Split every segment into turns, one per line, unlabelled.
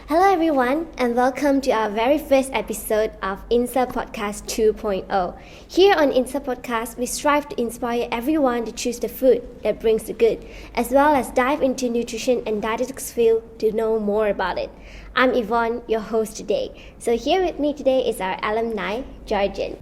Hello everyone, and welcome to our very first episode of INDSA Podcast 2.0. Here on INDSA Podcast, we strive to inspire everyone to choose the food that brings the good, as well as dive into nutrition and dietetics field to know more about it. I'm Evon, your host today. So here with me today is our alumni, Georgen.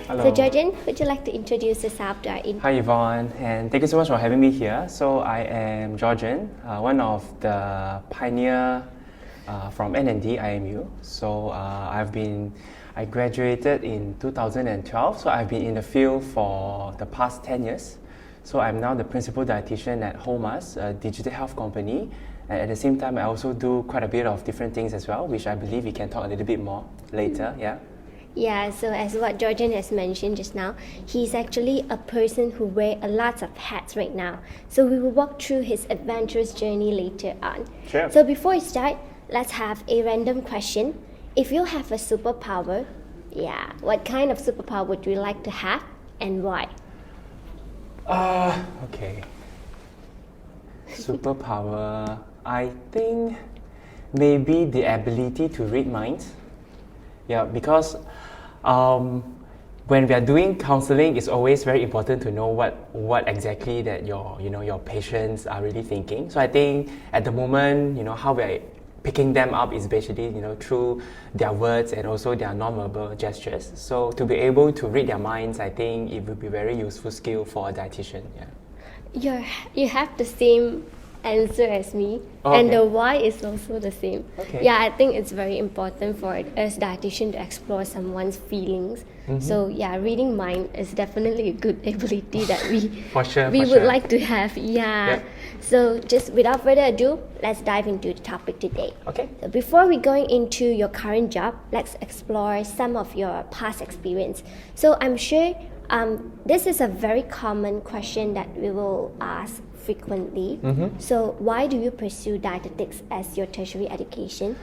Hello.
So Georgen, would you like to introduce yourself to our
Hi Evon, and thank you so much for having me here. So I am Georgen, one of the pioneer from N&D IMU. So I graduated in 2012, so I've been in the field for the past 10 years. So I'm now the principal dietitian at Holmusk, a digital health company. And at the same time, I also do quite a bit of different things as well, which I believe we can talk a little bit more later,
Yeah, so as what Georgen has mentioned just now, he's actually a person who wears a lot of hats right now. So we will walk through his adventurous journey later on.
Sure.
So before we start, let's have a random question. If you have a superpower, what kind of superpower would you like to have and why?
Okay. Superpower, I think maybe the ability to read minds. Yeah, because when we are doing counseling, it's always very important to know what exactly that your patients are really thinking. So I think at the moment, how we're picking them up is basically through their words and also their non-verbal gestures. So to be able to read their minds, I think it would be a very useful skill for a dietitian. Yeah.
You have the same answer as me,
okay.
And the why is also the same.
Okay.
Yeah, I think it's very important for us dietitian to explore someone's feelings.
Mm-hmm.
So reading mind is definitely a good ability that we
for
would like to have.
Yep.
So just without further ado, let's dive into the topic today.
Okay.
So before we going into your current job, let's explore some of your past experience. So I'm sure this is a very common question that we will ask frequently.
Mm-hmm.
So why do you pursue dietetics as your tertiary education?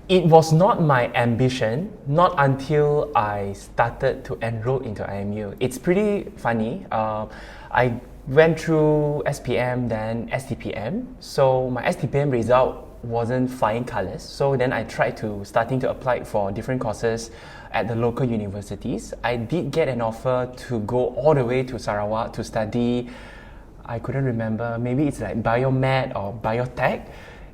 It was not my ambition, not until I started to enroll into IMU. It's pretty funny. I went through SPM, then STPM. So my STPM result wasn't flying colors. So then I tried starting to apply for different courses at the local universities. I did get an offer to go all the way to Sarawak to study, I couldn't remember, maybe it's like biomed or biotech.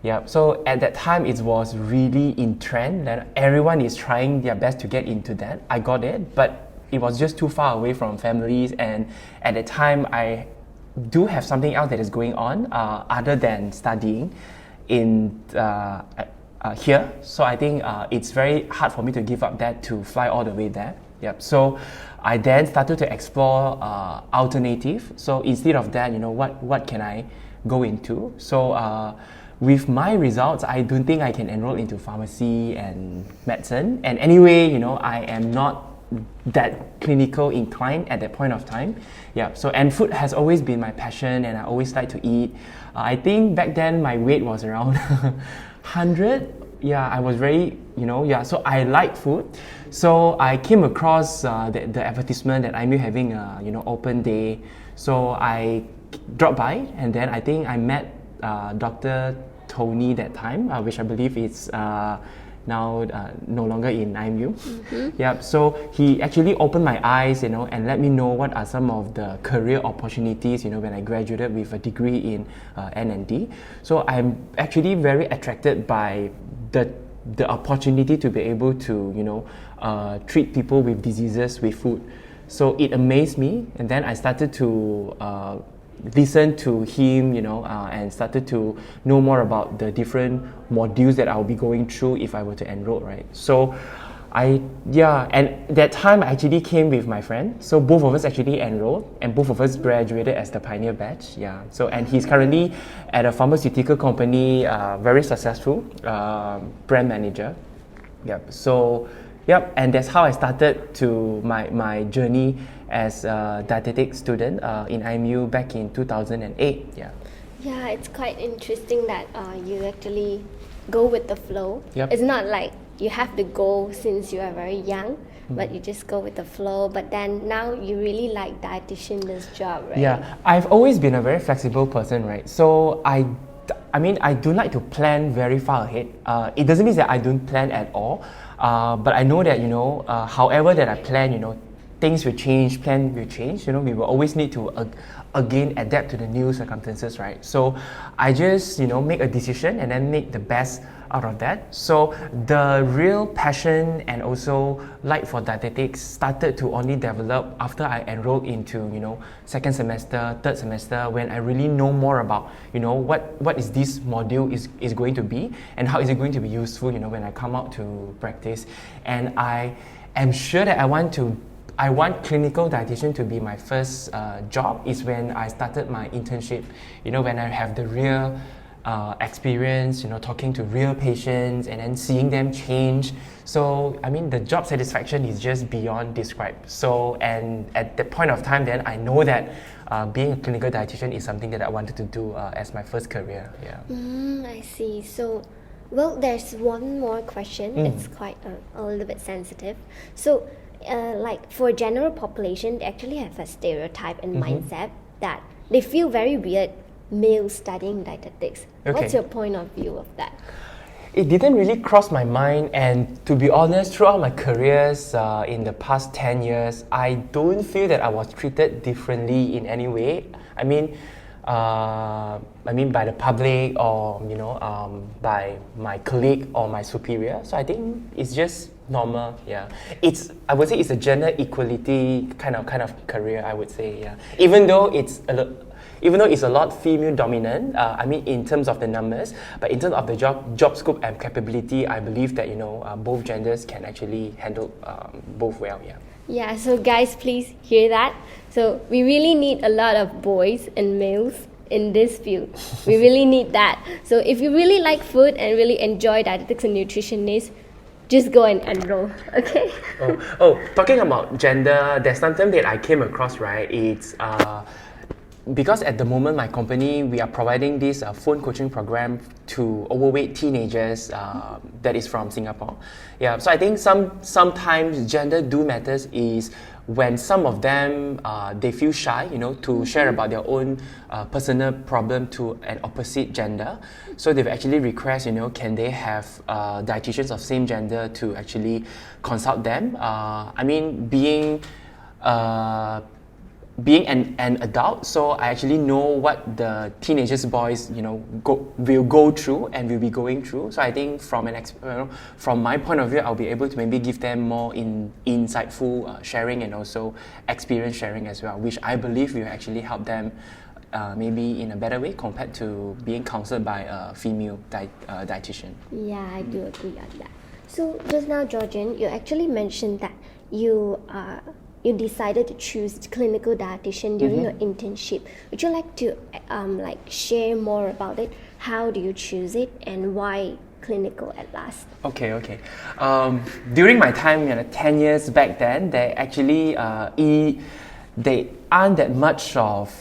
Yeah, so at that time it was really in trend and everyone is trying their best to get into that. I got it, but it was just too far away from families, and at the time I do have something else that is going on other than studying in here. So I think it's very hard for me to give up that to fly all the way there. Yep. So I then started to explore alternative. So instead of that, what can I go into? So with my results, I don't think I can enroll into pharmacy and medicine. And anyway, I am not that clinical inclined at that point of time. Yeah. So and food has always been my passion, and I always like to eat. I think back then my weight was around 100. Yeah, I was very, so I like food. So I came across the advertisement that I'm having a, open day. So I dropped by, and then I think I met Dr. Tony that time, which I believe is now no longer in IMU.
Mm-hmm.
Yeah, so he actually opened my eyes, and let me know what are some of the career opportunities, when I graduated with a degree in N&D. So I'm actually very attracted by the opportunity to be able to, treat people with diseases with food. So it amazed me, and then I started to listen to him, and started to know more about the different modules that I'll be going through if I were to enroll, right? So and that time I actually came with my friend. So both of us actually enrolled, and both of us graduated as the pioneer batch. Yeah. So and he's currently at a pharmaceutical company, very successful, brand manager. Yep. So and that's how I started to my journey as a dietetics student in IMU back in 2008.
Yeah, it's quite interesting that you actually go with the flow.
Yep.
It's not like you have to go since you are very young, but you just go with the flow. But then now you really like dietitian this job, right?
Yeah, I've always been a very flexible person, right? So I mean, I don't like to plan very far ahead. It doesn't mean that I don't plan at all, but I know that, however that I plan, things will change, plan will change. We will always need to again adapt to the new circumstances, right? So I just make a decision and then make the best out of that. So the real passion and also like for dietetics started to only develop after I enrolled into second semester, third semester, when I really know more about what is this module is going to be and how is it going to be useful when I come out to practice. And I am sure that I want clinical dietitian to be my first job is when I started my internship, when I have the real experience, talking to real patients and then seeing them change. So, I mean, the job satisfaction is just beyond described. So, and at that point of time, then I know that being a clinical dietitian is something that I wanted to do as my first career. Yeah.
I see. So, well, there's one more question. It's quite a little bit sensitive. So, like for general population, they actually have a stereotype and mindset that they feel very weird males studying dietetics.
Okay.
What's your point of view of that?
It didn't really cross my mind, and to be honest, throughout my careers in the past 10 years, I don't feel that I was treated differently in any way. I mean, by the public or by my colleague or my superior. So I think it's just normal. Yeah, I would say it's a gender equality kind of career. I would say, yeah. Even though it's a lot female dominant, in terms of the numbers, but in terms of the job scope and capability, I believe that both genders can actually handle both well. Yeah.
Yeah, so guys, please hear that. So we really need a lot of boys and males in this field. We really need that. So if you really like food and really enjoy dietetics and nutritionists, just go and enroll, okay?
Talking about gender, there's something that I came across, right? It's because at the moment, my company, we are providing this phone coaching program to overweight teenagers that is from Singapore. Yeah, so I think sometimes gender do matters is when some of them, they feel shy, to share about their own personal problem to an opposite gender. So they've actually request, can they have dietitians of same gender to actually consult them? Being an adult, so I actually know what the teenagers boys will go through and will be going through. So I think from my point of view, I'll be able to maybe give them more insightful sharing and also experience sharing as well, which I believe will actually help them maybe in a better way compared to being counseled by a female dietitian.
Yeah, I do agree on that. So just now, Georgen, you actually mentioned that you decided to choose clinical dietitian during your internship. Would you like to share more about it? How do you choose it and why clinical at last?
Okay. During my time, 10 years back then, they actually they aren't that much of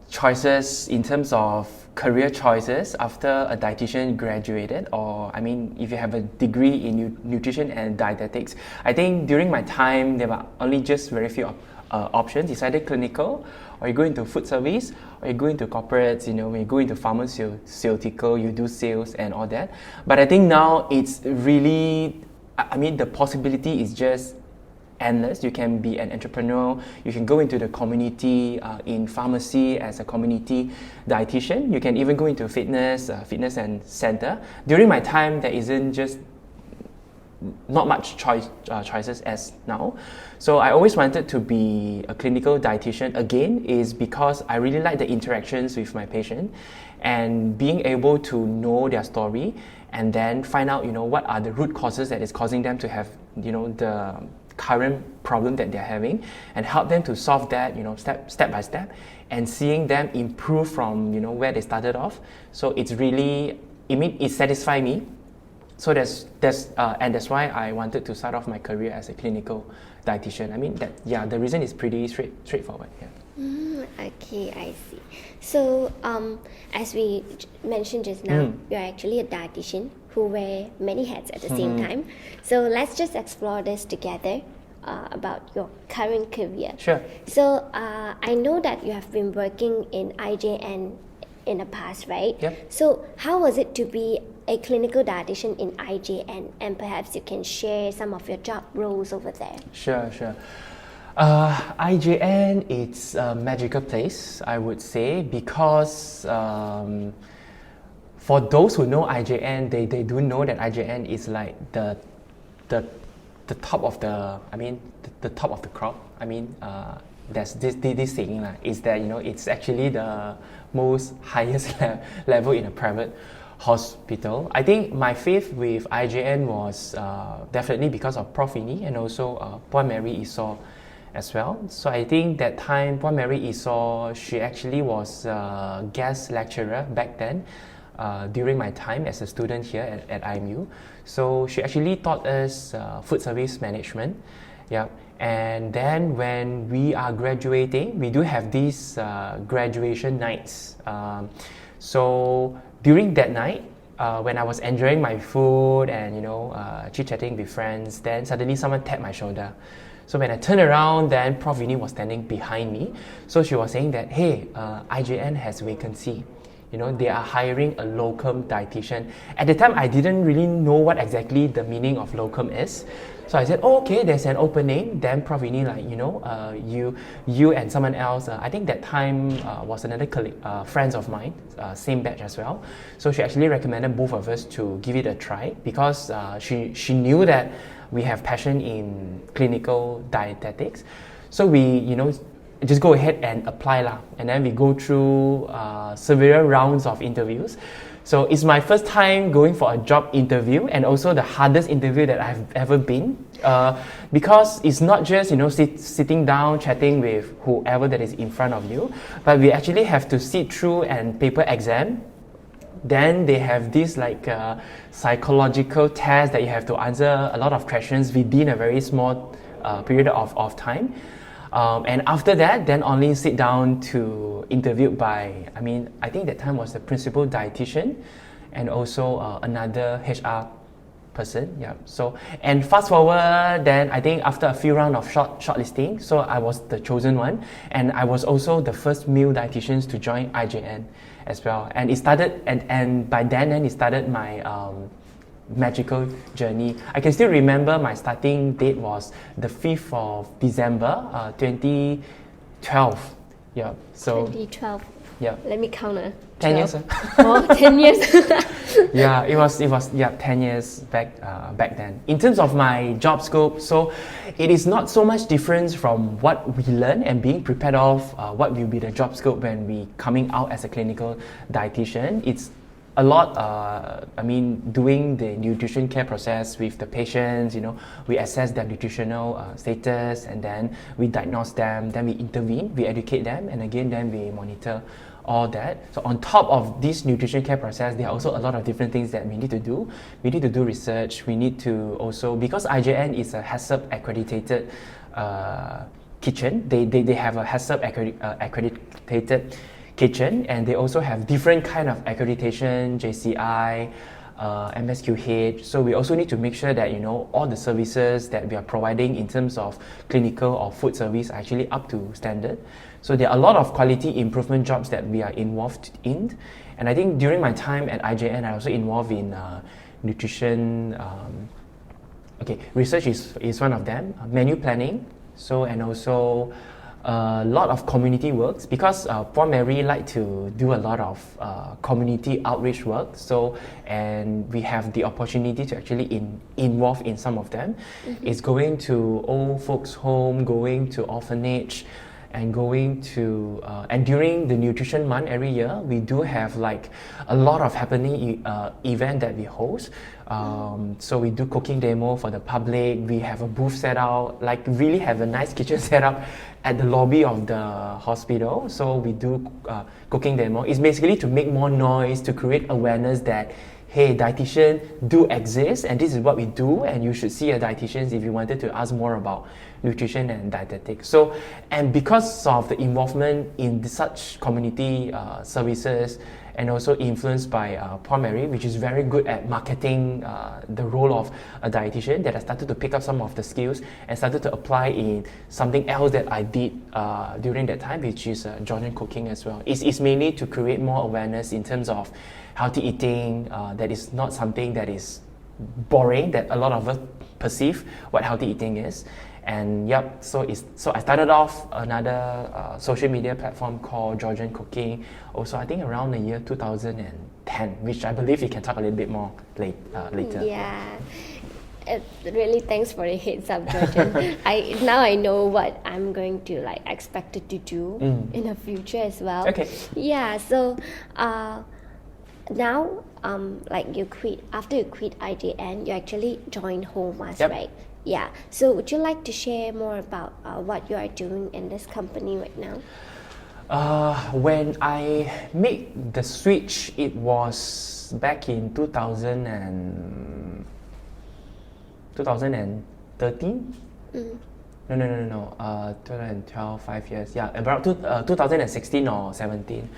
choices in terms of career choices after a dietitian graduated, or if you have a degree in nutrition and dietetics. I think during my time there were only just very few options. It's either clinical, or you go into food service, or you go into corporates. When you go into pharmaceutical, you do sales and all that. But I think now it's really, the possibility is just endless. You can be an entrepreneur, you can go into the community in pharmacy as a community dietitian, you can even go into fitness and center. During my time, there isn't just not much choices as now. So I always wanted to be a clinical dietitian again, is because I really like the interactions with my patient and being able to know their story and then find out what are the root causes that is causing them to have the current problem that they're having, and help them to solve that step by step, and seeing them improve from where they started off. So it's really it satisfies me. So that's why I wanted to start off my career as a clinical dietitian. The reason is pretty straightforward. Yeah.
Okay, I see. So, as we mentioned just now, you're actually a dietitian who wear many hats at the same time. So let's just explore this together about your current career.
Sure.
So I know that you have been working in IJN in the past, right?
Yep.
So how was it to be a clinical dietitian in IJN? And perhaps you can share some of your job roles over there.
Sure. IJN, it's a magical place, I would say, because for those who know IJN, they do know that IJN is like the top of the top of the crop. There's this saying is that it's actually the most highest level in a private hospital. I think my faith with IJN was definitely because of Prof. Ini and also Puan Mary Esau as well. So I think that time Puan Mary Esau, she actually was a guest lecturer back then during my time as a student here at IMU. So she actually taught us food service management. Yeah. And then when we are graduating, we do have these graduation nights. So during that night, when I was enjoying my food and chit-chatting with friends, then suddenly someone tapped my shoulder. So when I turned around, then Prof. Ini was standing behind me. So she was saying that, hey, IJN has vacancy. They are hiring a locum dietitian. At the time, I didn't really know what exactly the meaning of locum is. So I said, okay, there's an opening. Then Prof. Ini you and someone else, I think that time was another colleague, friends of mine, same batch as well. So she actually recommended both of us to give it a try because she knew that we have passion in clinical dietetics. So we, just go ahead and apply lah. And then we go through several rounds of interviews. So it's my first time going for a job interview and also the hardest interview that I've ever been because it's not just sitting down chatting with whoever that is in front of you, but we actually have to sit through and paper exam. Then they have this psychological test that you have to answer a lot of questions within a very small period of time. And after that, then only sit down to interviewed by, I think that time was the principal dietitian and also another HR person. Yeah. So, and fast forward, then I think after a few rounds of shortlisting, so I was the chosen one. And I was also the first male dietitians to join IJN as well. And it started, and by then it started my magical journey. I can still remember my starting date was the 5th of December 2012. Yeah. So
2012.
Yeah.
Let me count.
10 years.
10 years.
Yeah, it was 10 years back then. In terms of my job scope, so it is not so much difference from what we learn and being prepared of what will be the job scope when we coming out as a clinical dietitian. It's a lot, doing the nutrition care process with the patients, we assess their nutritional status and then we diagnose them, then we intervene, we educate them, and again, then we monitor all that. So on top of this nutrition care process, there are also a lot of different things that we need to do. We need to do research, we need to also, because IJN is a HACCP accredited kitchen, they have a HACCP accredited kitchen, and they also have different kind of accreditation, JCI, MSQH. So we also need to make sure that all the services that we are providing in terms of clinical or food service are actually up to standard. So there are a lot of quality improvement jobs that we are involved in, and I think during my time at IJN, I also involved in nutrition. Research is one of them. Menu planning. So and also a lot of community works because Puan Mary like to do a lot of community outreach work. So and we have the opportunity to actually involve in some of them. It's going to old folks home, going to orphanage, and going to and during the nutrition month every year we do have a lot of happening event that we host. So we do cooking demo for the public. We have a booth set out, really have a nice kitchen set up at the lobby of the hospital. So we do cooking demo. It's basically to make more noise, to create awareness that hey, dietitian do exist and this is what we do and you should see a dietitian if you wanted to ask more about nutrition and dietetics. So, and because of the involvement in such community services and also influenced by Paul Mary, which is very good at marketing the role of a dietitian, that I started to pick up some of the skills and started to apply in something else that I did during that time, which is Georgen Cooking as well. It's mainly to create more awareness in terms of healthy eating. That is not something that is boring, that a lot of us perceive what healthy eating is. And yep, so I started off another social media platform called Georgen Cooking, also I think around the year 2010, which I believe we can talk a little bit more later.
Yeah. Really thanks for the heads up, Georgen. Now I know what I'm going to expected to do in the future as well.
Okay.
Yeah, so now you quit, after you quit IJN, you actually joined Holmusk,
Yep.
right? Yeah. So would you like to share more about what you are doing in this company right now?
When I made the switch, it was back in 2013? No. 2012, 5 years. Yeah, about 2016 or 17.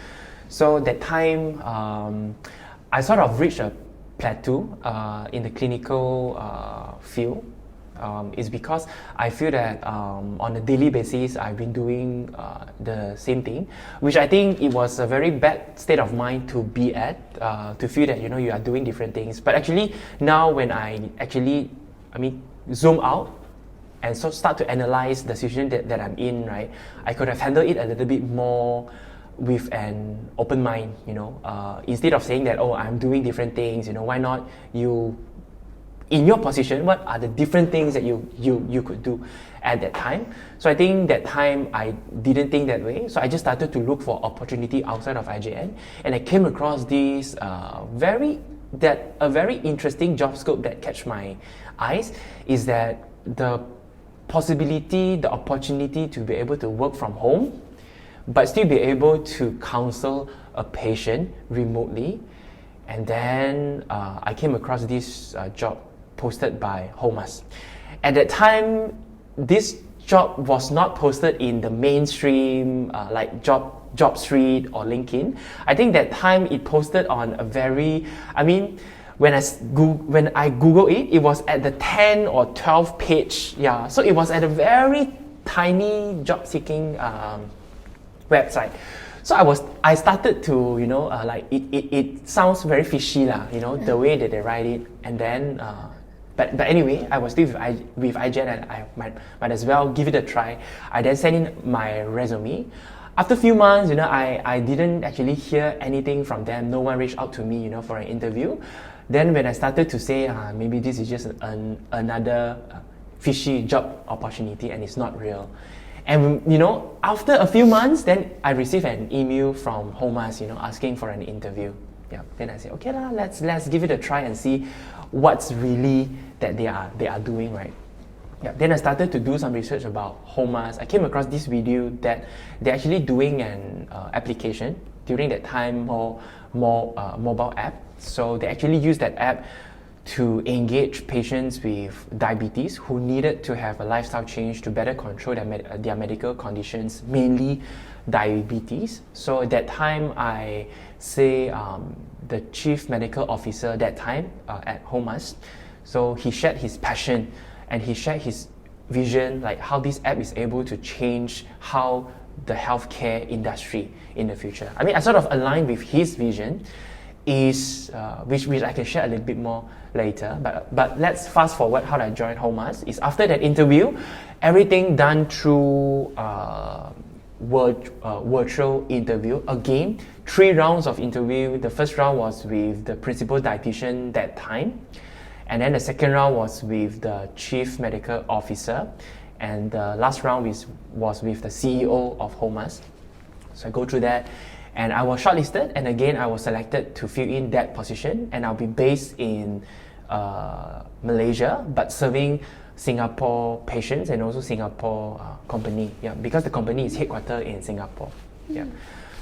So that time, I sort of reached a plateau in the clinical field. Is because I feel that on a daily basis I've been doing the same thing, which I think it was a very bad state of mind to be at, to feel that you are doing different things. But actually now when I zoom out and so start to analyze the situation that I'm in, right, I could have handled it a little bit more with an open mind, instead of saying that, oh, I'm doing different things, why not you, in your position, what are the different things that you could do at that time? So I think that time I didn't think that way. So I just started to look for opportunity outside of IJN, and I came across this a very interesting job scope that catch my eyes, is that the possibility, the opportunity to be able to work from home, but still be able to counsel a patient remotely. And then I came across this job posted by Holmusk. At that time, this job was not posted in the mainstream like Job Street or LinkedIn. I think that time it posted on a very, when I Google it, it was at the 10 or 12 page. Yeah, so it was at a very tiny job seeking website. So I started to, it sounds very fishy the way that they write it. And then, but anyway, I was still with IJN, and I might as well give it a try. I then sent in my resume. After a few months, I didn't actually hear anything from them. No one reached out to me, for an interview. Then when I started to say, maybe this is just another fishy job opportunity and it's not real. And after a few months, then I received an email from Holmusk, asking for an interview. Yeah. Then I said, okay let's give it a try and see what's really that they are doing, right? Yeah. Then I started to do some research about Holmusk. I came across this video that they're actually doing an application during that time, more mobile app. So they actually use that app to engage patients with diabetes who needed to have a lifestyle change to better control their medical conditions, mainly diabetes. So at that time, I say the chief medical officer that time at Holmusk, so he shared his passion and he shared his vision, like how this app is able to change how the healthcare industry in the future. I sort of aligned with his vision, is which I can share a little bit more later. But let's fast forward how I joined Holmusk. Is after that interview, everything done through virtual interview. Again, 3 rounds of interview. The first round was with the principal dietitian that time, and then the second round was with the chief medical officer, and the last round was with the CEO of Holmusk. So I go through that, and I was shortlisted, and again I was selected to fill in that position, and I'll be based in Malaysia, but serving Singapore patients and also Singapore company. Yeah, because the company is headquartered in Singapore. Yeah.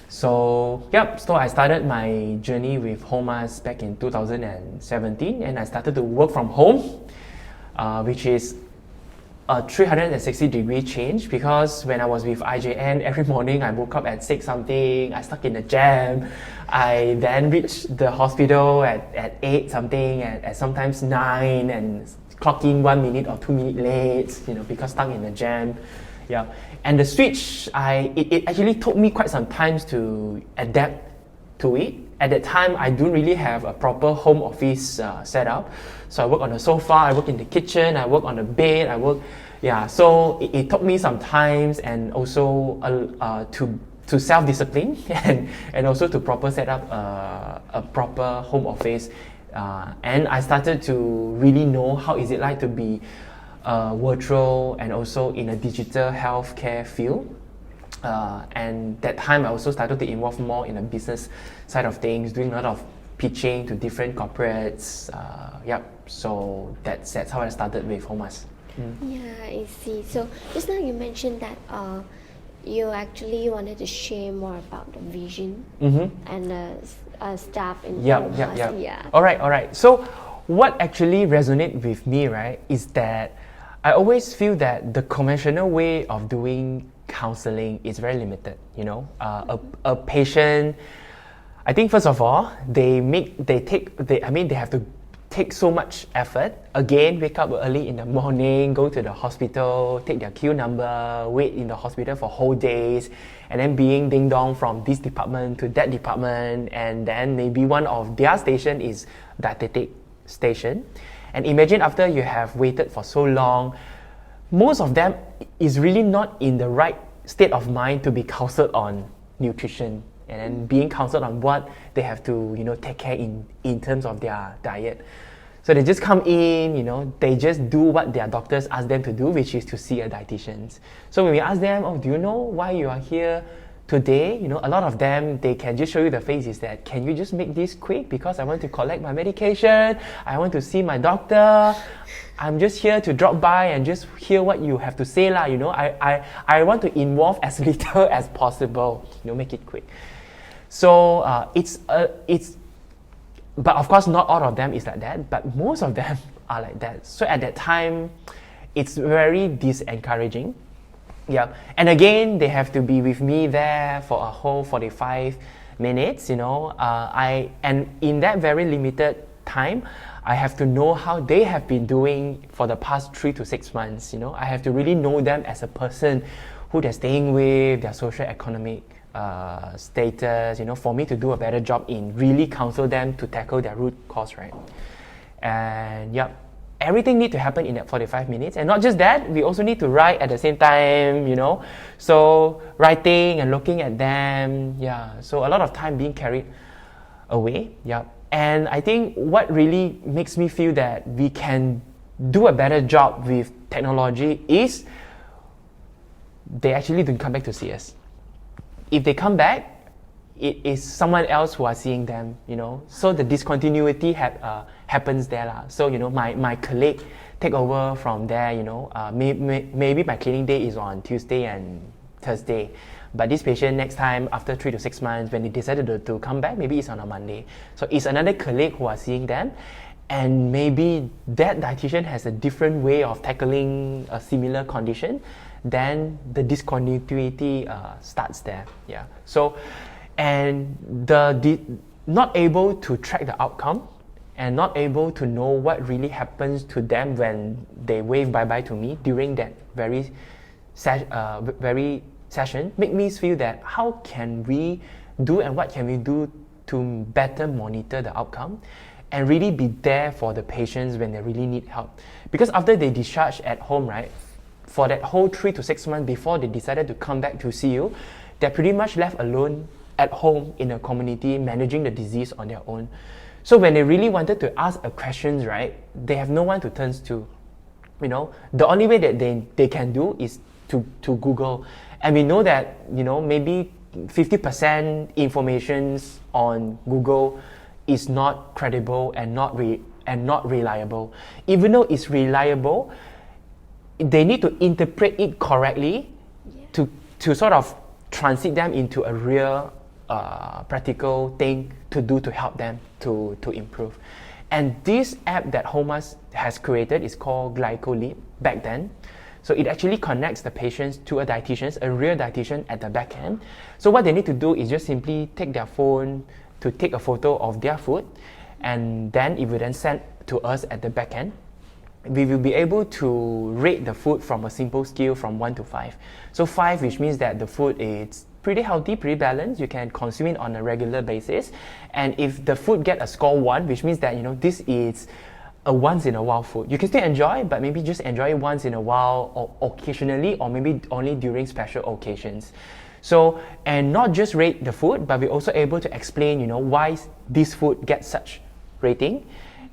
So I started my journey with Holmusk back in 2017, and I started to work from home, which is a 360-degree change, because when I was with IJN, every morning I woke up at 6 something, I stuck in the jam, I then reached the hospital at 8 something, at sometimes 9, and clocking 1 minute or 2 minutes late, because stuck in the jam. Yeah, and the switch, it actually took me quite some time to adapt to it. At that time, I don't really have a proper home office setup. So I work on the sofa, I work in the kitchen, I work on the bed, so it took me some time, and also to self-discipline and also to proper set up a proper home office. And I started to really know how is it like to be virtual and also in a digital healthcare field. And that time I also started to involve more in the business side of things, doing a lot of pitching to different corporates. So that's how I started with Holmusk.
Yeah, I see. So just now you mentioned that you actually wanted to share more about the vision and the staff in Holmusk. Yeah.
All right. So what actually resonated with me, right, is that I always feel that the conventional way of doing counseling is very limited. A patient, I think first of all, they have to take so much effort. Again, wake up early in the morning, go to the hospital, take their queue number, wait in the hospital for whole days, and then being ding dong from this department to that department, and then maybe one of their station is dietetic station. And imagine after you have waited for so long, most of them is really not in the right state of mind to be counseled on nutrition, and then being counseled on what they have to take care in terms of their diet. So they just come in, they just do what their doctors ask them to do, which is to see a dietitian. So when we ask them, do you know why you are here today? A lot of them, they can just show you the face is that, can you just make this quick because I want to collect my medication, I want to see my doctor, I'm just here to drop by and just hear what you have to say lah. I want to involve as little as possible, make it quick. So but of course not all of them is like that, but most of them are like that. So at that time, it's very disencouraging. Yeah, and again, they have to be with me there for a whole 45 minutes, and in that very limited time, I have to know how they have been doing for the past 3 to 6 months, I have to really know them as a person, who they're staying with, their social economic status, for me to do a better job in really counsel them to tackle their root cause, right? And everything need to happen in that 45 minutes. And not just that, we also need to write at the same time, So writing and looking at them, so a lot of time being carried away, And I think what really makes me feel that we can do a better job with technology is they actually don't come back to see us. If they come back, it is someone else who are seeing them, So the discontinuity happens there lah. So my colleague take over from there, maybe my cleaning day is on Tuesday and Thursday, but this patient next time after 3 to 6 months, when they decided to come back, maybe it's on a Monday. So it's another colleague who are seeing them, and maybe that dietitian has a different way of tackling a similar condition. Then the discontinuity starts there. So, and not able to track the outcome and not able to know what really happens to them when they wave bye-bye to me during that very session, make me feel that how can we do and what can we do to better monitor the outcome and really be there for the patients when they really need help. Because after they discharge at home, right, for that whole 3 to 6 months before they decided to come back to see you, they're pretty much left alone at home in a community managing the disease on their own. So when they really wanted to ask a questions, right, they have no one to turn to. The only way that they can do is to Google. And we know that, maybe 50% information on Google is not credible and not reliable. Even though it's reliable, they need to interpret it correctly to sort of transit them into a real practical thing to do to help them to improve. And this app that Holmusk has created is called GlycoLead back then. So it actually connects the patients to a dietitian, a real dietitian at the back end. So what they need to do is just simply take their phone to take a photo of their food, and then it will then send to us at the back end. We will be able to rate the food from a simple scale from 1 to 5. So 5, which means that the food is pretty healthy, pretty balanced, you can consume it on a regular basis. And if the food get a score 1, which means that this is a once in a while food. You can still enjoy, but maybe just enjoy it once in a while or occasionally, or maybe only during special occasions. So, and not just rate the food, but we're also able to explain, why this food gets such rating.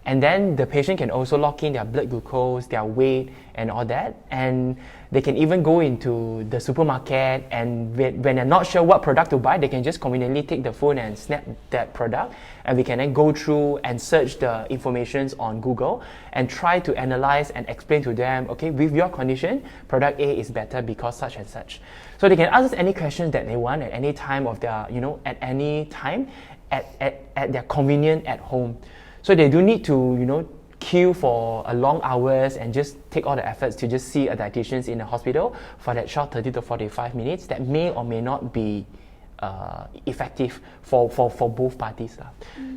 And then the patient can also log in their blood glucose, their weight, and all that. And they can even go into the supermarket, and when they're not sure what product to buy, they can just conveniently take the phone and snap that product. And we can then go through and search the information on Google and try to analyze and explain to them, okay, with your condition, product A is better because such and such. So they can ask us any questions that they want at any time of their, at any time, at their convenience at home. So they do need to, queue for a long hours and just take all the efforts to just see a dietitian in a hospital for that short 30 to 45 minutes that may or may not be effective for both parties.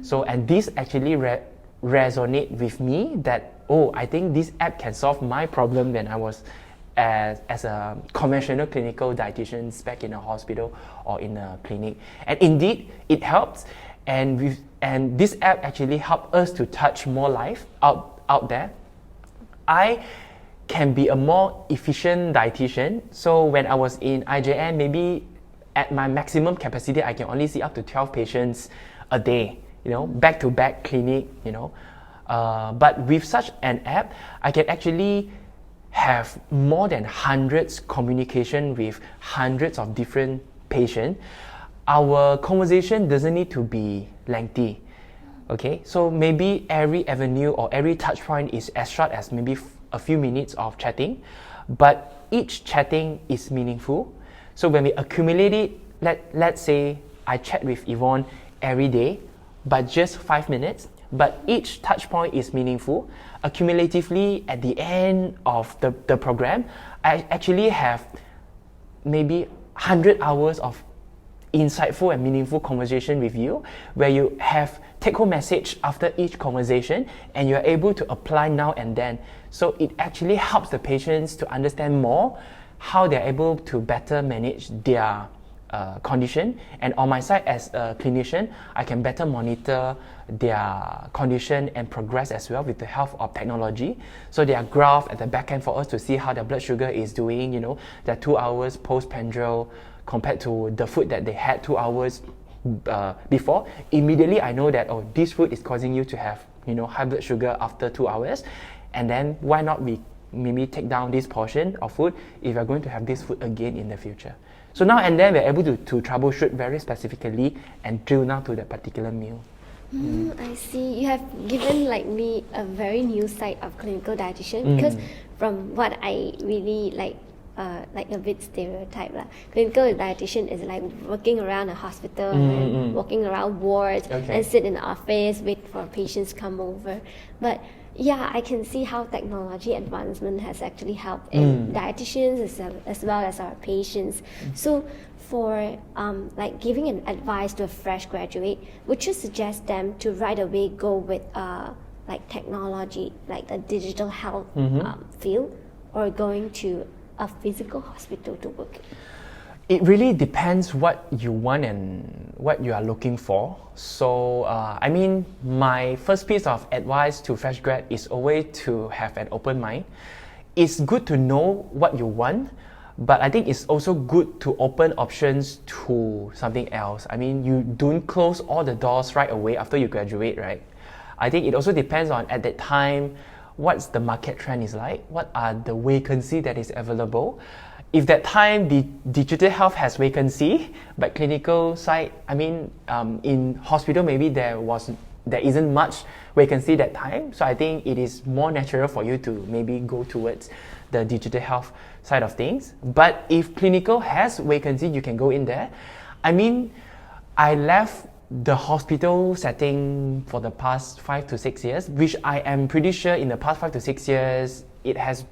So, and this actually resonate with me that, I think this app can solve my problem when I was as a conventional clinical dietitian back in a hospital or in a clinic. And indeed, it helps. And this app actually helped us to touch more life out there. I can be a more efficient dietitian. So when I was in IJN, maybe at my maximum capacity, I can only see up to 12 patients a day, back-to-back clinic, But with such an app, I can actually have more than hundreds communication with hundreds of different patients. Our conversation doesn't need to be lengthy, okay? So maybe every avenue or every touch point is as short as maybe a few minutes of chatting, but each chatting is meaningful. So when we accumulate it, let's say I chat with Evon every day, but just 5 minutes, but each touch point is meaningful. Accumulatively, at the end of the program, I actually have maybe 100 hours of insightful and meaningful conversation with you, where you have take-home message after each conversation and you're able to apply now and then. So it actually helps the patients to understand more how they're able to better manage their condition. And on my side as a clinician, I can better monitor their condition and progress as well with the help of technology. So there are graphs at the back end for us to see how their blood sugar is doing, their 2 hours post-prandial compared to the food that they had 2 hours before. Immediately I know that, this food is causing you to have, high blood sugar after 2 hours. And then why not we maybe take down this portion of food if you're going to have this food again in the future. So now and then we're able to troubleshoot very specifically and drill down to that particular meal.
I see. You have given me a very new side of clinical dietitian, because from what I really like a bit stereotype clinical dietitian is like working around a hospital and walking around wards and sit in the office, wait for patients come over. But yeah, I can see how technology advancement has actually helped in dietitians as well as our patients. So for giving an advice to a fresh graduate, would you suggest them to right away go with technology, like the digital health field, or going to a physical hospital to work?
It really depends what you want and what you are looking for. So, my first piece of advice to fresh grad is always to have an open mind. It's good to know what you want, but I think it's also good to open options to something else. You don't close all the doors right away after you graduate, right? I think it also depends on, at that time, what's the market trend is like, what are the vacancy that is available. If that time the digital health has vacancy, but clinical side, in hospital maybe there isn't much vacancy that time. So I think it is more natural for you to maybe go towards the digital health side of things. But if clinical has vacancy, you can go in there. I left the hospital setting for the past 5 to 6 years, which I am pretty sure in the past 5 to 6 years, it has,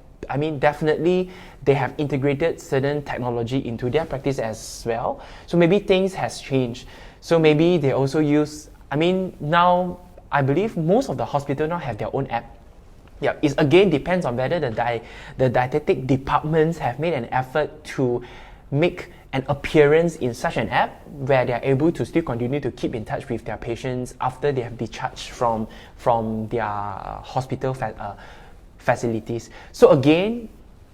definitely they have integrated certain technology into their practice as well. So maybe things has changed. So maybe they also use, now I believe most of the hospitals now have their own app. Yeah, it again depends on whether the dietetic departments have made an effort to make an appearance in such an app where they are able to still continue to keep in touch with their patients after they have discharged from their hospital facilities. So again,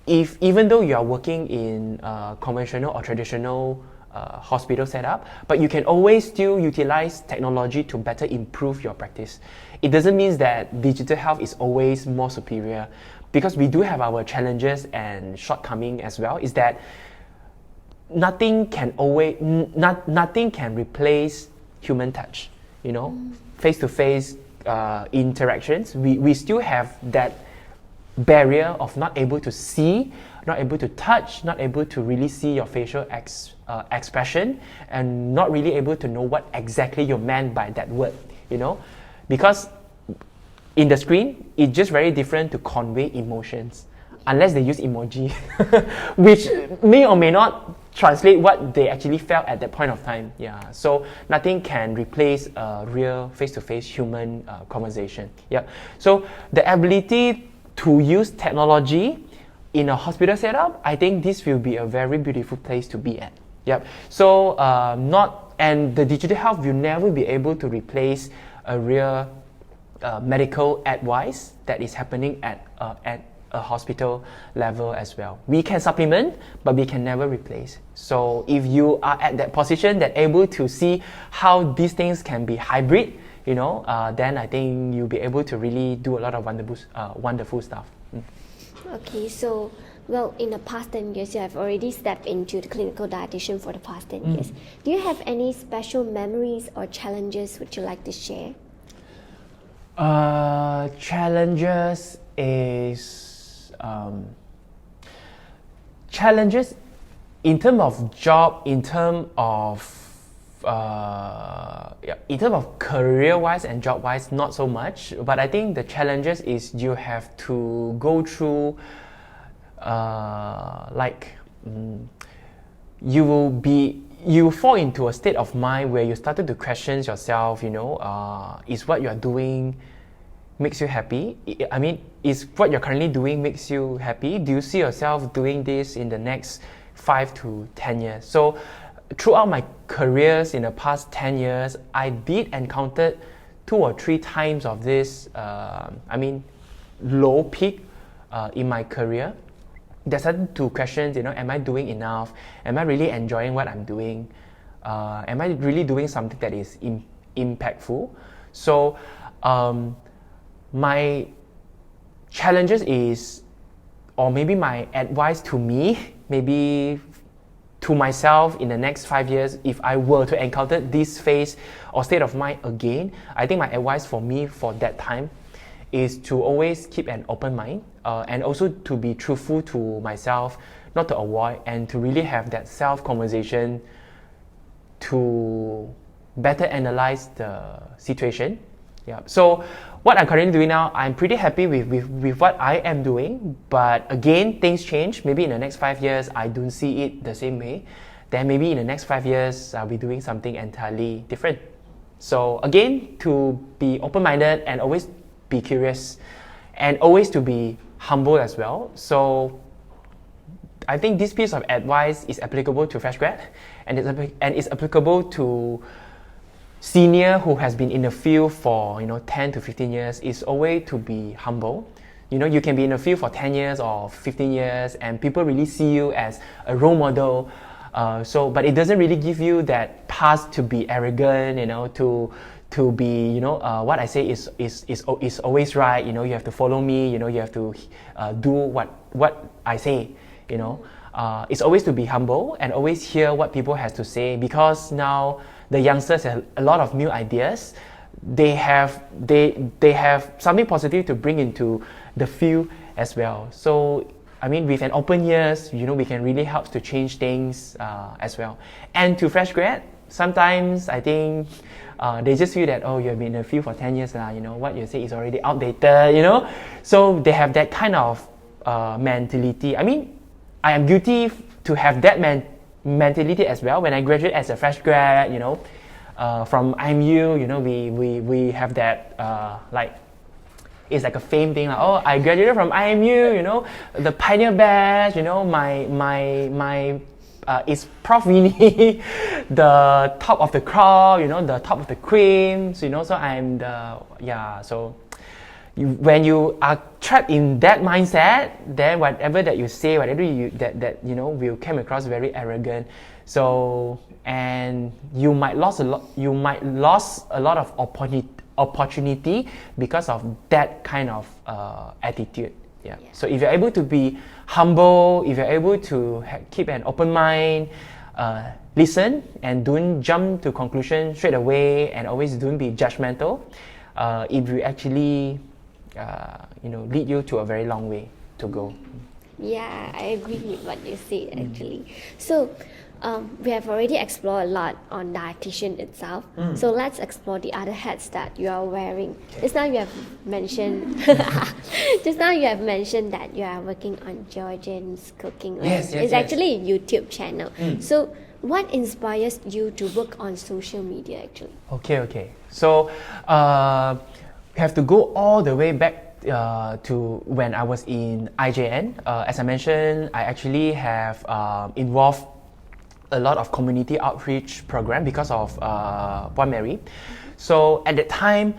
even though you are working in conventional or traditional hospital setup, but you can always still utilize technology to better improve your practice. It doesn't mean that digital health is always more superior, because we do have our challenges and shortcomings as well, is that nothing can replace human touch, face-to-face interactions. We still have that barrier of not able to see, not able to touch, not able to really see your facial expression, and not really able to know what exactly you meant by that word, because in the screen, it's just very different to convey emotions, unless they use emoji, which may or may not translate what they actually felt at that point of time. Yeah, so nothing can replace a real face-to-face human conversation. Yeah, so the ability to use technology in a hospital setup, I think this will be a very beautiful place to be at. Yep. So and the digital health will never be able to replace a real medical advice that is happening at a hospital level as well. We can supplement, but we can never replace. So if you are at that position that able to see how these things can be hybrid, then I think you'll be able to really do a lot of wonderful stuff.
Okay, so in the past 10 years, you have already stepped into the clinical dietitian for the past 10 years. Do you have any special memories or challenges would you like to share?
Challenges is challenges in terms of job, in terms of career-wise and job-wise, not so much. But I think the challenges is you have to go through, you will fall into a state of mind where you started to question yourself. Is what you are doing makes you happy? Is what you're currently doing makes you happy? Do you see yourself doing this in the next 5 to 10 years? So throughout my careers in the past 10 years, I did encounter 2 or 3 times of this, low peak in my career. There's certain questions, am I doing enough? Am I really enjoying what I'm doing? Am I really doing something that is impactful? So my challenges is, or maybe my advice to me, maybe to myself in the next 5 years, if I were to encounter this phase or state of mind again, I think my advice for me for that time is to always keep an open mind, and also to be truthful to myself, not to avoid, and to really have that self-conversation to better analyze the situation. Yeah. So what I'm currently doing now, I'm pretty happy with what I am doing. But again, things change. Maybe in the next 5 years, I don't see it the same way. Then maybe in the next 5 years, I'll be doing something entirely different. So again, to be open-minded and always be curious, and always to be humble as well. So I think this piece of advice is applicable to fresh grad, and it's applicable to senior who has been in the field for 10 to 15 years. Is always to be humble. You can be in the field for 10 years or 15 years and people really see you as a role model, but it doesn't really give you that pass to be arrogant, to be what I say is always right. You have to follow me, you have to do what I say. It's always to be humble and always hear what people has to say, because now the youngsters have a lot of new ideas. They have something positive to bring into the field as well. So with an open ears, we can really help to change things as well. And to fresh grad, sometimes I think they just feel that, oh, you have been in the field for 10 years now, what you say is already outdated, so they have that kind of mentality. I mean, I am guilty to have that mentality as well. When I graduated as a fresh grad, from IMU, we have that it's like a fame thing, like, oh, I graduated from IMU, the pioneer batch, my is Prof. Winnie, the top of the crop, the top of the cream, so I'm so when you are trapped in that mindset, then whatever that you say, whatever that will come across very arrogant. So, and you might lose a lot of opportunity because of that kind of attitude. Yeah. So if you're able to be humble, if you're able to keep an open mind, listen and don't jump to conclusion straight away, and always don't be judgmental, it will actually lead you to a very long way to go.
Yeah, I agree with what you said actually. So we have already explored a lot on dietitian itself. So let's explore the other hats that you are wearing.
Okay.
Just now you have mentioned that you are working on Georgen's Cooking. Right?
Yes,
it's actually a YouTube channel. So what inspires you to work on social media actually?
Okay. So we have to go all the way back to when I was in IJN. As I mentioned, I actually have involved a lot of community outreach program because of Puan Mary. So at that time,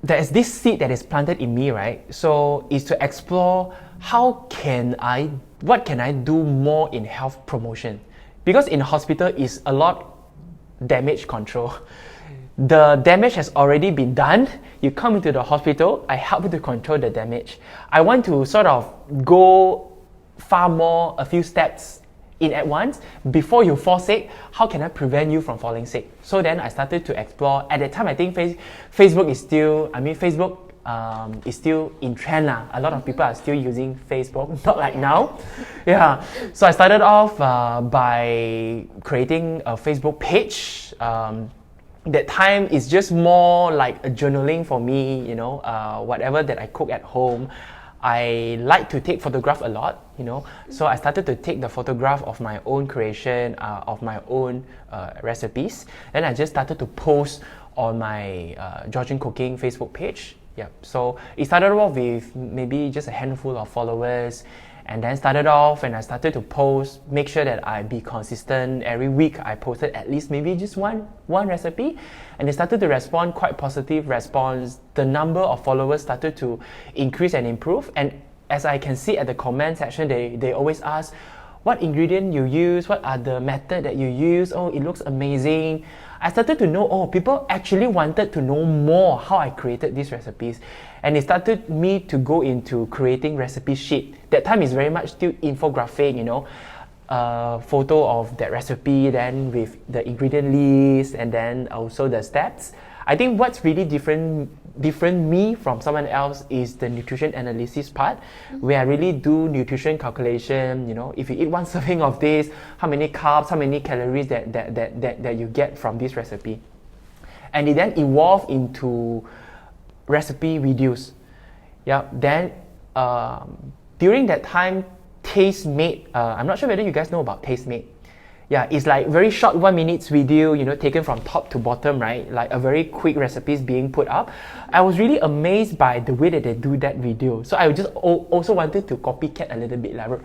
there is this seed that is planted in me, right? So is to explore what can I do more in health promotion, because in hospital is a lot damage control. The damage has already been done. You come into the hospital, I help you to control the damage. I want to sort of go far more, a few steps in at once. Before you fall sick, how can I prevent you from falling sick? So then I started to explore. At that time, I think Facebook is still, is still in trend. A lot of people are still using Facebook, not like now. Yeah. So I started off by creating a Facebook page. That time is just more like a journaling for me, whatever that I cook at home. I like to take photograph a lot, so I started to take the photograph of my own creation, of my own recipes. Then I just started to post on my Georgen Cooking Facebook page. Yeah, so it started off with maybe just a handful of followers, and then started off and I started to post, make sure that I be consistent. Every week I posted at least maybe just one recipe, and they started to respond, quite positive response. The number of followers started to increase and improve, and as I can see at the comment section, they always ask what ingredient you use, what are the method that you use. Oh, it looks amazing. I started to know, people actually wanted to know more how I created these recipes. And it started me to go into creating recipe sheet. That time is very much still infographic, photo of that recipe, then with the ingredient list, and then also the steps. I think what's really different me from someone else is the nutrition analysis part, where I really do nutrition calculation. If you eat one serving of this, how many carbs, how many calories that you get from this recipe. And it then evolved into recipe videos. Yeah. Then during that time, Tastemade. I'm not sure whether you guys know about Tastemade. Yeah, it's like very short 1 minute video, taken from top to bottom, right? Like a very quick recipes being put up. I was really amazed by the way that they do that video. So I just also wanted to copycat a little bit, like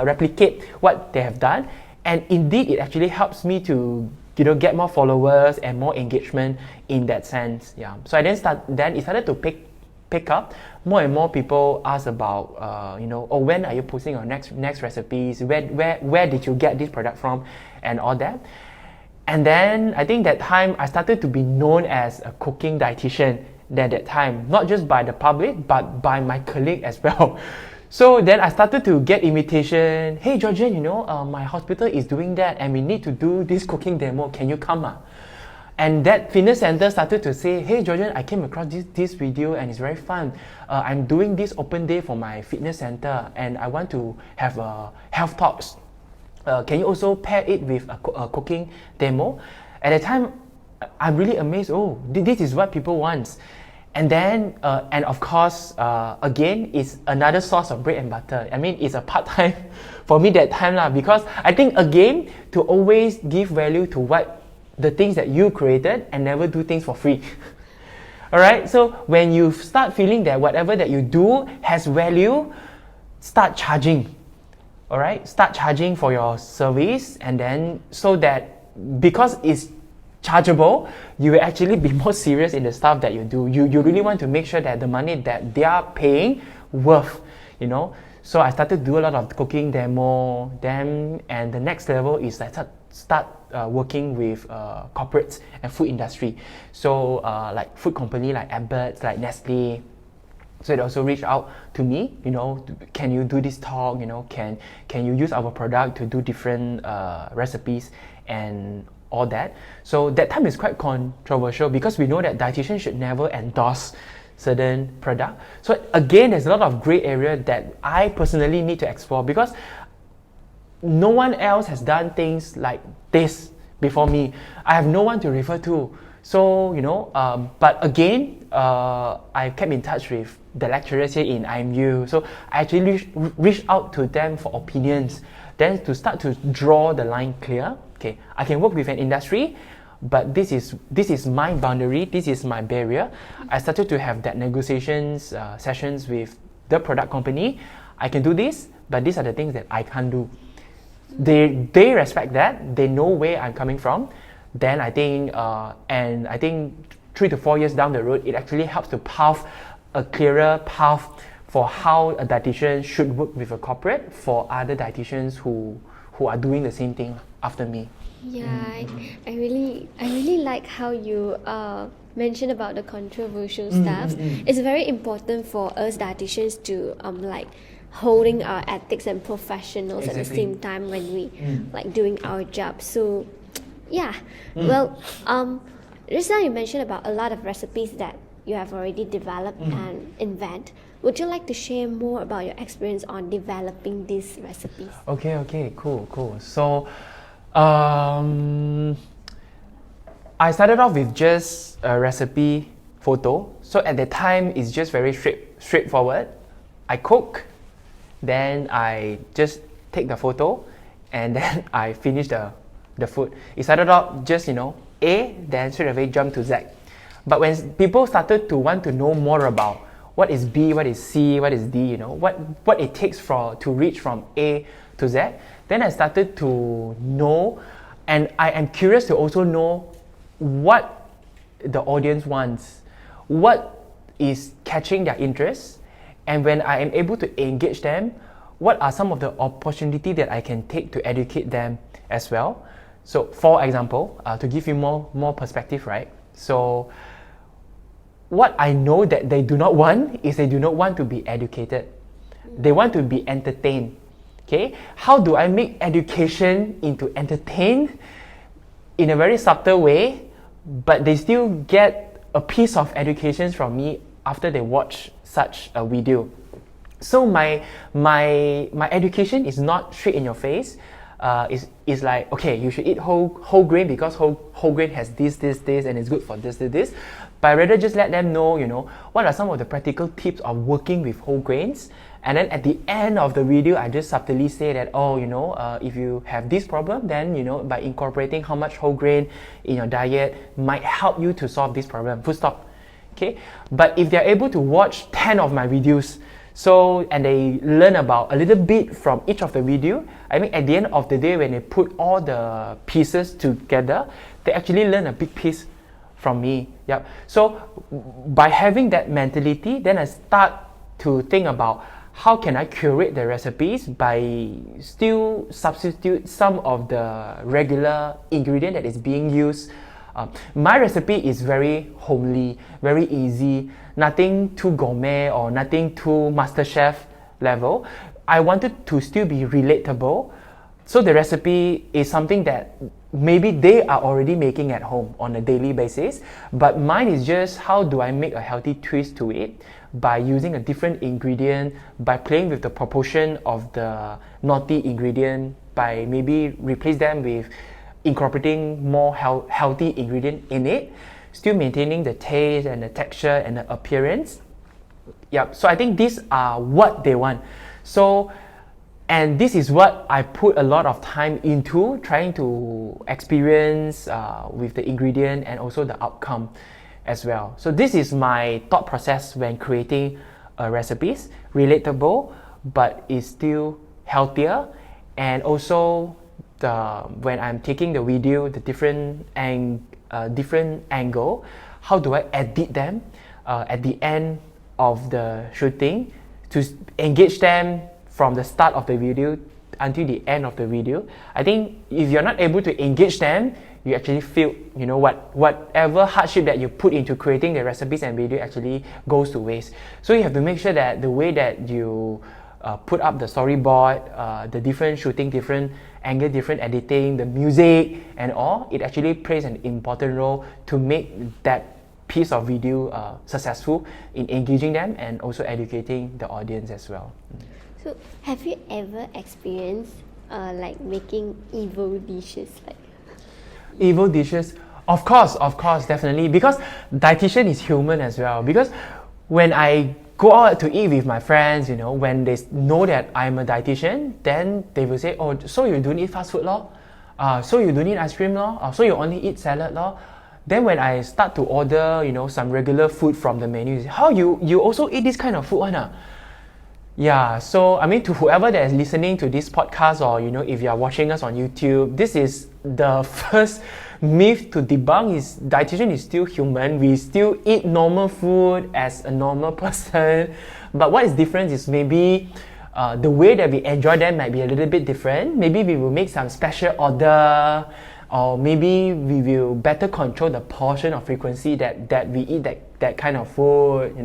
replicate what they have done. And indeed, it actually helps me to get more followers and more engagement in that sense. Yeah. So I then it started to pick up. More and more people ask about, when are you posting your next recipes? Where did you get this product from, and all that. And then I think that time I started to be known as a cooking dietitian. That time, not just by the public, but by my colleague as well. So then I started to get invitation. Hey Georgen, my hospital is doing that, and we need to do this cooking demo. Can you come? And that fitness center started to say, hey Georgen, I came across this video and it's very fun. I'm doing this open day for my fitness center, and I want to have health talks. can you also pair it with a cooking demo? At the time, I'm really amazed. Oh, this is what people want. And then, and of course, again, it's another source of bread and butter. I mean, it's a part-time for me that time lah, because I think, again, to always give value to what the things that you created and never do things for free. Alright, so when you start feeling that whatever that you do has value, start charging. Alright, start charging for your service, and then so that because it's chargeable, you will actually be more serious in the stuff that you do. You really want to make sure that the money that they are paying worth, you know. So I started to do a lot of cooking demo, and the next level is I start working with corporates and food industry. So like food company like Abbott, like Nestle. So they also reached out to me, you know, can you do this talk, you know, can you use our product to do different recipes and all that. So that time is quite controversial because we know that dietitians should never endorse certain product. So again, there's a lot of gray area that I personally need to explore because no one else has done things like this before me. I have no one to refer to. So, you know, but again, I kept in touch with the lecturers here in IMU. So I actually reached out to them for opinions. Then to start to draw the line clear. Okay, I can work with an industry, but this is my boundary, this is my barrier. I started to have that negotiations sessions with the product company. I can do this, but these are the things that I can't do. They respect that. They know where I'm coming from. Then I think, and I think 3 to 4 years down the road, it actually helps to path a clearer path for how a dietitian should work with a corporate for other dietitians who are doing the same thing after me.
Yeah, I really like how you mentioned about the controversial stuff. It's very important for us dietitians to like holding our ethics and professionals at the same time when we like doing our job. So yeah, well, just now you mentioned about a lot of recipes that you have already developed and invent. Would you like to share more about your experience on developing these recipes?
Okay, cool. So, I started off with just a recipe photo. So at the time, it's just very straightforward. I cook, then I just take the photo, and then I finish the food. It started out just, you know, A, then straight away jump to Z. But when people started to want to know more about what is B, what is C, what is D, you know, what it takes to reach from A to Z, then I started to know, and I am curious to also know what the audience wants, what is catching their interest, and when I am able to engage them, what are some of the opportunities that I can take to educate them as well. So for example, to give you more perspective, right? So what I know that they do not want is they do not want to be educated. They want to be entertained. Okay? How do I make education into entertain in a very subtle way, but they still get a piece of education from me after they watch such a video? So my education is not straight in your face. Is like, okay, you should eat whole grain because whole grain has this, and it's good for this. But I rather just let them know, you know, what are some of the practical tips of working with whole grains. And then at the end of the video, I just subtly say that, oh, you know, if you have this problem, then, you know, by incorporating how much whole grain in your diet might help you to solve this problem. Full stop. Okay? But if they're able to watch 10 of my videos, and they learn about a little bit from each of the video, I mean, at the end of the day, when they put all the pieces together, they actually learn a big piece from me. Yep. So by having that mentality, then I start to think about how can I curate the recipes by still substitute some of the regular ingredient that is being used. My recipe is very homely, very easy, nothing too gourmet or nothing too MasterChef level. I wanted to still be relatable. So the recipe is something that maybe they are already making at home on a daily basis, but mine is just how do I make a healthy twist to it by using a different ingredient, by playing with the proportion of the naughty ingredient by maybe replace them with incorporating more healthy ingredient in it, still maintaining the taste and the texture and the appearance. Yep. So I think these are what they want. So, and this is what I put a lot of time into trying to experience with the ingredient and also the outcome as well. So this is my thought process when creating recipes, relatable, but is still healthier, and also when I'm taking the video, the different angle, how do I edit them at the end of the shooting to engage them from the start of the video until the end of the video. I think if you're not able to engage them, you actually feel, whatever hardship that you put into creating the recipes and video actually goes to waste. So you have to make sure that the way that you put up the storyboard, the different shooting, different angle, different editing, the music and all, it actually plays an important role to make that piece of video successful in engaging them and also educating the audience as well.
So have you ever experienced like making evil dishes?
Evil dishes? Of course, definitely. Because dietitian is human as well. Because when I go out to eat with my friends, when they know that I'm a dietitian, then they will say, oh, so you don't eat fast food lor? So you don't eat ice cream lor? So you only eat salad lor? Then when I start to order, some regular food from the menu, they say, how you also eat this kind of food one? Yeah, so I mean, to whoever that is listening to this podcast, or if you are watching us on YouTube, this is the first myth to debunk. Is dietitian is still human. We still eat normal food as a normal person, but what is different is maybe the way that we enjoy them might be a little bit different. Maybe we will make some special order, or maybe we will better control the portion of frequency that we eat that kind of food.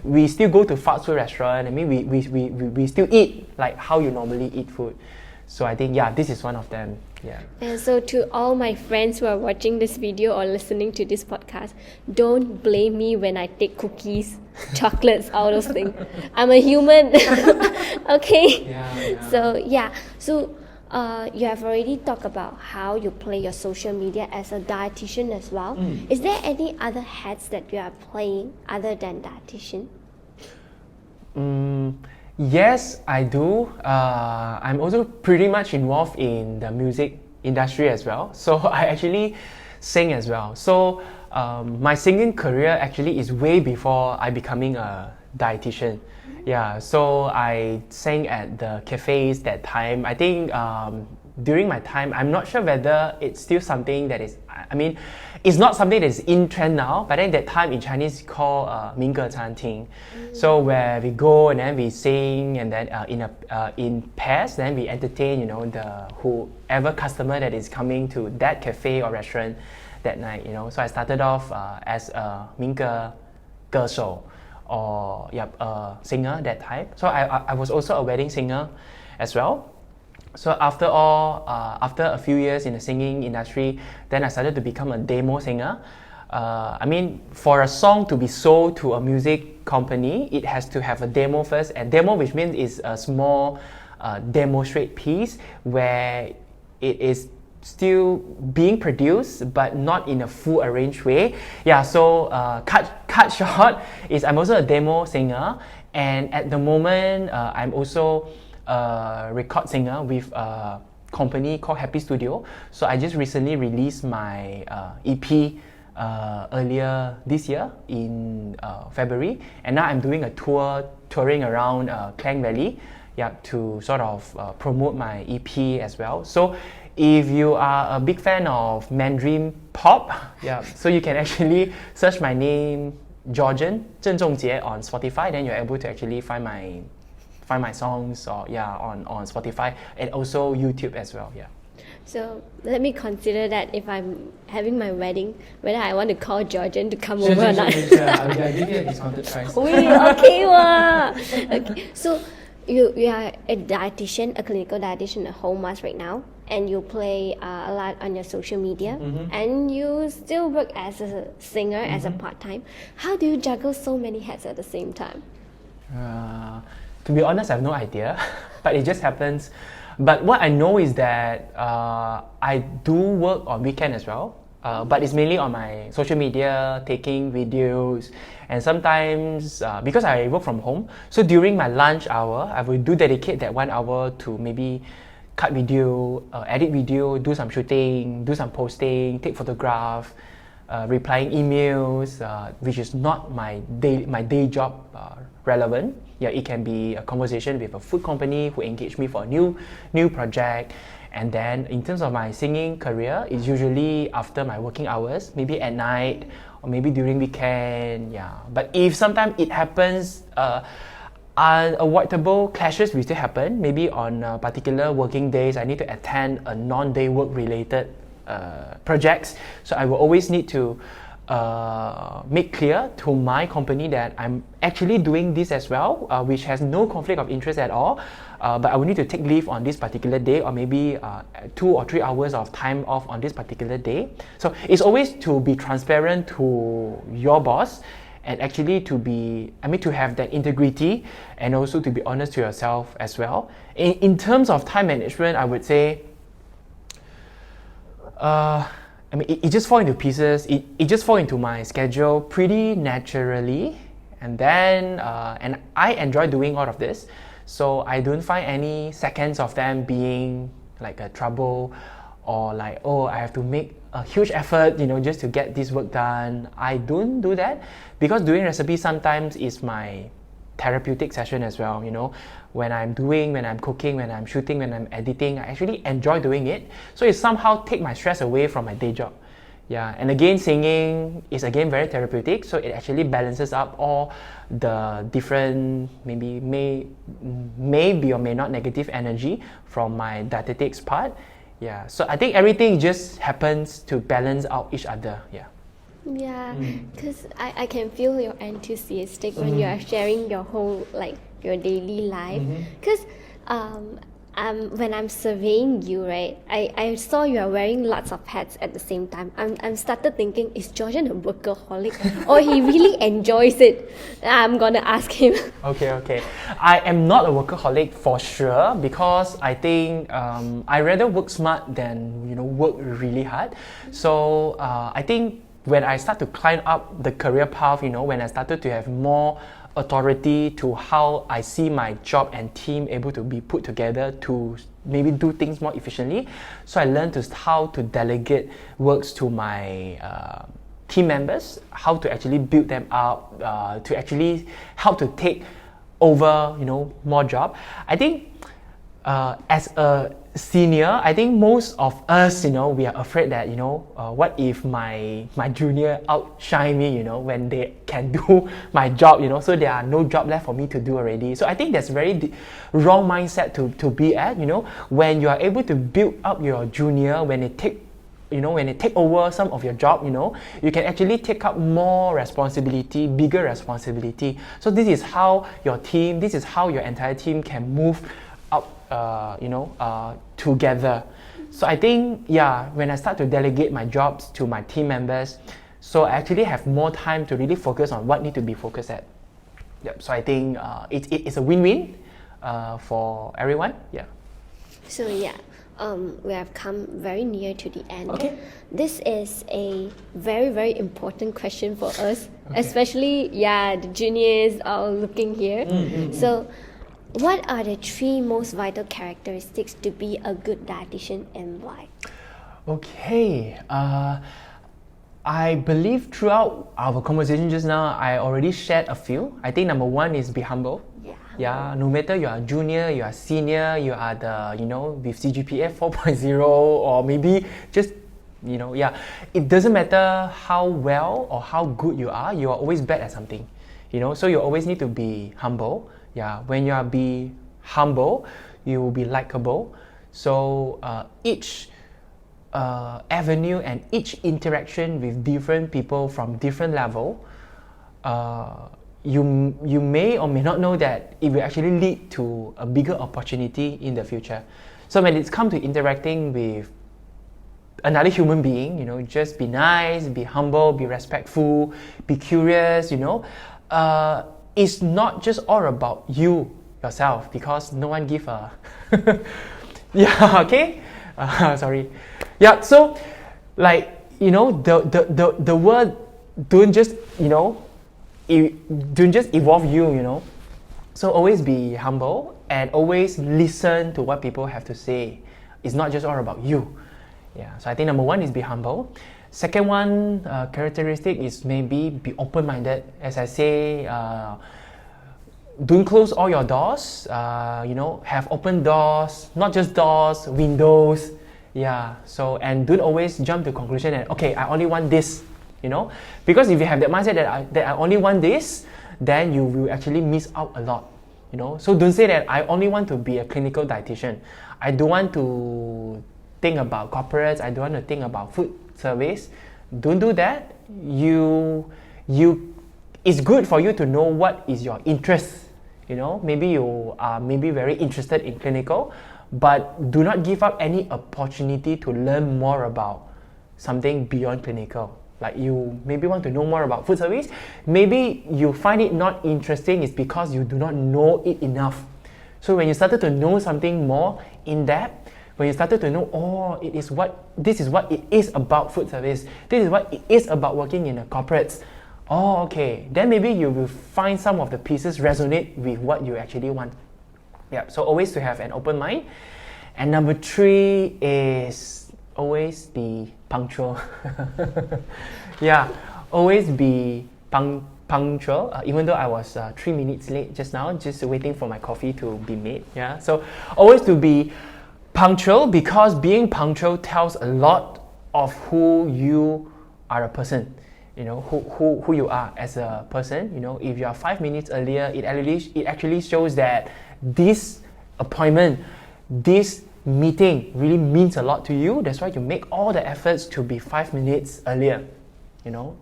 We still go to fast food restaurant. I mean, we still eat like how you normally eat food. So I think, this is one of them. Yeah.
And so to all my friends who are watching this video or listening to this podcast, don't blame me when I take cookies, chocolates, all those things. I'm a human. Okay?
Yeah.
So you have already talked about how you play your social media as a dietitian as well. Is there any other hats that you are playing other than dietitian?
Yes, I do. I'm also pretty much involved in the music industry as well. So I actually sing as well. So my singing career actually is way before I becoming a dietitian. Yeah, so I sang at the cafes that time. I think during my time, I'm not sure whether it's still something that is, it's not something that is in trend now, but then that time in Chinese it's called 民歌餐厅. So where we go and then we sing, and then in pairs, then we entertain, the whoever customer that is coming to that cafe or restaurant that night, So I started off as a 民歌歌手, or a singer that time. So I was also a wedding singer as well. So after a few years in the singing industry, then I started to become a demo singer. For a song to be sold to a music company, it has to have a demo first. And demo, which means is a small demonstrate piece where it is still being produced but not in a full arranged way. So cut short is I'm also a demo singer, and at the moment I'm also a record singer with a company called Happy Studio. So I just recently released my EP earlier this year in February, and now I'm doing a touring around Klang Valley to sort of promote my EP as well. So if you are a big fan of Mandarin pop, so you can actually search my name, Georgen Thye, on Spotify. Then you're able to actually find my songs on Spotify and also YouTube as well.
So let me consider that if I'm having my wedding, whether I want to call Georgen to come over or not.
Sure. I'll give you a discounted price.
Okay. So you are a dietitian, a clinical dietitian at Holmusk right now, and you play a lot on your social media, and you still work as a singer, as a part-time. How do you juggle so many hats at the same time?
To be honest, I have no idea, but it just happens. But what I know is that I do work on weekend as well. But it's mainly on my social media, taking videos, and sometimes because I work from home, so during my lunch hour, I will dedicate that 1 hour to maybe cut video, edit video, do some shooting, do some posting, take photograph, replying emails, which is not my day job relevant. Yeah, it can be a conversation with a food company who engage me for a new project. And then in terms of my singing career, it's usually after my working hours, maybe at night or maybe during weekend. Yeah, but if sometimes it happens, unavoidable clashes will still happen. Maybe on particular working days, I need to attend a non-day work related projects. So I will always need to make clear to my company that I'm actually doing this as well, which has no conflict of interest at all. But I will need to take leave on this particular day, or maybe 2 or 3 hours of time off on this particular day. So it's always to be transparent to your boss, and actually to have that integrity, and also to be honest to yourself as well. In terms of time management, I would say, it just fall into pieces. It just fall into my schedule pretty naturally, and then and I enjoy doing all of this, so I don't find any seconds of them being like a trouble, or like, oh, I have to make a huge effort, just to get this work done. I don't do that, because doing recipe sometimes is my therapeutic session as well. When I'm cooking, when I'm shooting, when I'm editing, I actually enjoy doing it. So it somehow take my stress away from my day job. Yeah, and again, singing is again very therapeutic. So it actually balances up all the different may be or may not negative energy from my dietetics part. Yeah, so I think everything just happens to balance out each other.
Yeah, because I can feel your enthusiastic when you are sharing your whole, your daily life. Because when I'm surveying you, right, I saw you are wearing lots of hats at the same time. I'm started thinking, is Georgen a workaholic, or he really enjoys it? I'm gonna ask him.
Okay. I am not a workaholic for sure, because I think I rather work smart than work really hard. So I think when I start to climb up the career path, when I started to have more authority to how I see my job and team able to be put together to maybe do things more efficiently. So I learned how to delegate works to my team members, how to actually build them up, to actually help to take over, more job. I think as a senior, I think most of us, we are afraid that, what if my junior outshine me, when they can do my job, so there are no job left for me to do already. So I think that's very wrong mindset to be at, when you are able to build up your junior, when they take over some of your job, you can actually take up more responsibility, bigger responsibility. So this is how your entire team can move up, together. So I think, when I start to delegate my jobs to my team members, so I actually have more time to really focus on what need to be focused at. Yep. So I think it's a win-win for everyone. Yeah.
So we have come very near to the end.
Okay.
This is a very, very important question for us, especially the juniors all looking here. So what are the 3 most vital characteristics to be a good dietitian, and why?
Okay. I believe throughout our conversation just now, I already shared a few. I think number 1 is be humble. Yeah, no matter you are junior, you are senior, you are with CGPA 4.0, or maybe just, it doesn't matter how well or how good you are always bad at something, so you always need to be humble. Yeah, when you are be humble, you will be likable. So each avenue and each interaction with different people from different level, you may or may not know that it will actually lead to a bigger opportunity in the future. So when it's come to interacting with another human being, just be nice, be humble, be respectful, be curious, it's not just all about you yourself, because no one give a Yeah, okay. Sorry. Yeah, so like, the word don't just, don't just evolve you. So always be humble and always listen to what people have to say. It's not just all about you. Yeah, so I think number one is be humble. Second one, characteristic is maybe be open-minded. As I say, don't close all your doors. Have open doors, not just doors, windows. Yeah. So, and don't always jump to conclusion that okay, I only want this. Because if you have that mindset that I only want this, then you will actually miss out a lot. So don't say that I only want to be a clinical dietitian. I don't want to think about corporates. I don't want to think about food service. Don't do that. It's good for you to know what is your interest. Maybe you are very interested in clinical, but do not give up any opportunity to learn more about something beyond clinical. Like you maybe want to know more about food service. Maybe you find it not interesting is because you do not know it enough. So when you started to know something more in depth, when you started to know, this is what it is about food service. This is what it is about working in a corporates. Oh, okay. Then maybe you will find some of the pieces resonate with what you actually want. Yeah. So always to have an open mind. And number 3 is always be punctual. Yeah, always be punctual. Even though I was 3 minutes late just now, just waiting for my coffee to be made. Yeah, so always to be punctual, because being punctual tells a lot of who you are a person. Who you are as a person. If you are 5 minutes earlier, it actually shows that this appointment, this meeting really means a lot to you. That's why you make all the efforts to be 5 minutes earlier.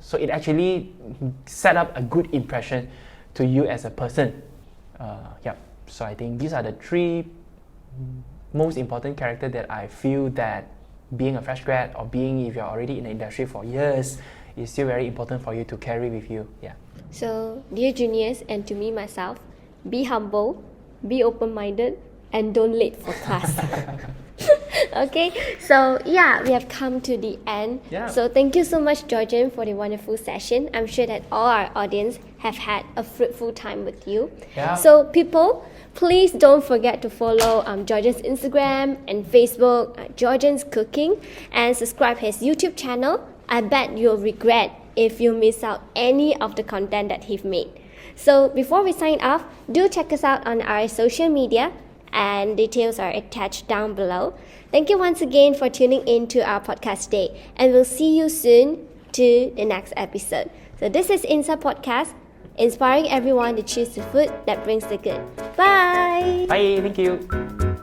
So it actually set up a good impression to you as a person. So I think these are the 3 most important characters that I feel that being a fresh grad or if you're already in the industry for years is still very important for you to carry with you. Yeah.
So, dear juniors, and to me myself, be humble, be open-minded, and don't late for class. Okay, so yeah, we have come to the end.
Yeah.
So thank you so much, Georgen, for the wonderful session. I'm sure that all our audience have had a fruitful time with you.
Yeah.
So people, please don't forget to follow Georgen's Instagram and Facebook, Georgen's Cooking, and subscribe his YouTube channel. I bet you'll regret if you miss out any of the content that he's made. So before we sign off, do check us out on our social media, and details are attached down below. Thank you once again for tuning in to our podcast today, and we'll see you soon to the next episode. So this is INDSA Podcast, inspiring everyone to choose the food that brings the good. Bye!
Bye, thank you.